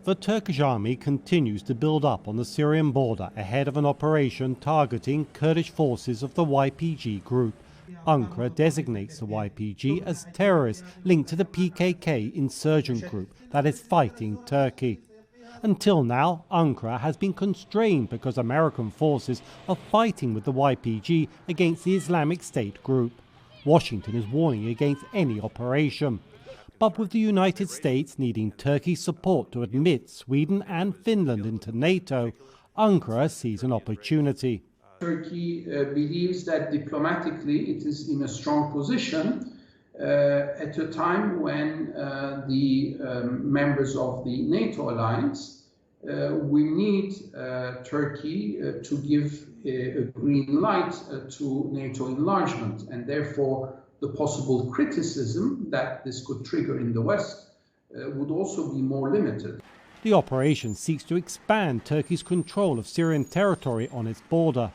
The Turkish army continues to build up on the Syrian border ahead of an operation targeting Kurdish forces of the YPG group. Ankara designates the YPG as terrorists linked to the PKK insurgent group that is fighting Turkey. Until now, Ankara has been constrained because American forces are fighting with the YPG against the Islamic State group. Washington is warning against any operation. But with the United States needing Turkey's support to admit Sweden and Finland into NATO, Ankara sees an opportunity. Turkey believes that diplomatically it is in a strong position at a time when the members of the NATO alliance will need Turkey to give a green light to NATO enlargement, and therefore the possible criticism that this could trigger in the West would also be more limited. The operation seeks to expand Turkey's control of Syrian territory on its border.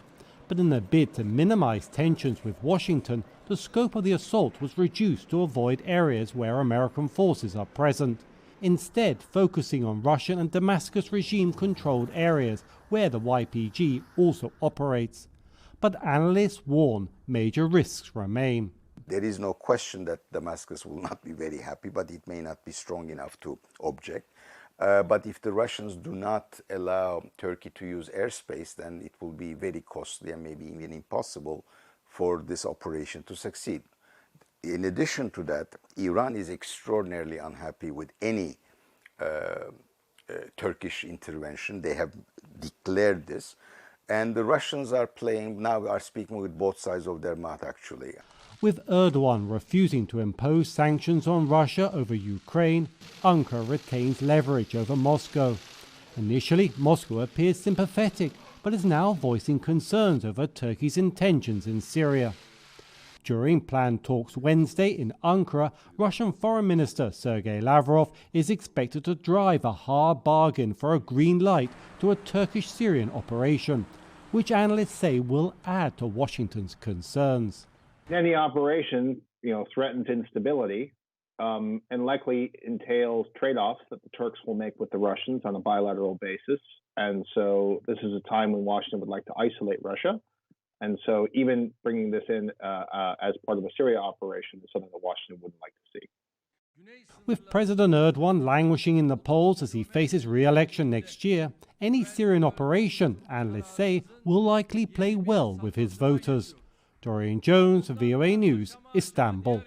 But in a bid to minimize tensions with Washington, the scope of the assault was reduced to avoid areas where American forces are present, instead focusing on Russian and Damascus regime-controlled areas where the YPG also operates. But analysts warn major risks remain. There is no question that Damascus will not be very happy, but it may not be strong enough to object. But if the Russians do not allow Turkey to use airspace, then it will be very costly and maybe even impossible for this operation to succeed. In addition to that, Iran is extraordinarily unhappy with any Turkish intervention. They have declared this. And the Russians are speaking with both sides of their mouth, actually. With Erdogan refusing to impose sanctions on Russia over Ukraine, Ankara retains leverage over Moscow. Initially, Moscow appears sympathetic, but is now voicing concerns over Turkey's intentions in Syria. During planned talks Wednesday in Ankara, Russian Foreign Minister Sergei Lavrov is expected to drive a hard bargain for a green light to a Turkish-Syrian operation, which analysts say will add to Washington's concerns. Any operation, threatens instability and likely entails trade-offs that the Turks will make with the Russians on a bilateral basis. And so this is a time when Washington would like to isolate Russia. And so even bringing this in as part of a Syria operation is something that Washington wouldn't like to see. With President Erdogan languishing in the polls as he faces re-election next year, any Syrian operation, analysts say, will likely play well with his voters. Dorian Jones, VOA News, Istanbul.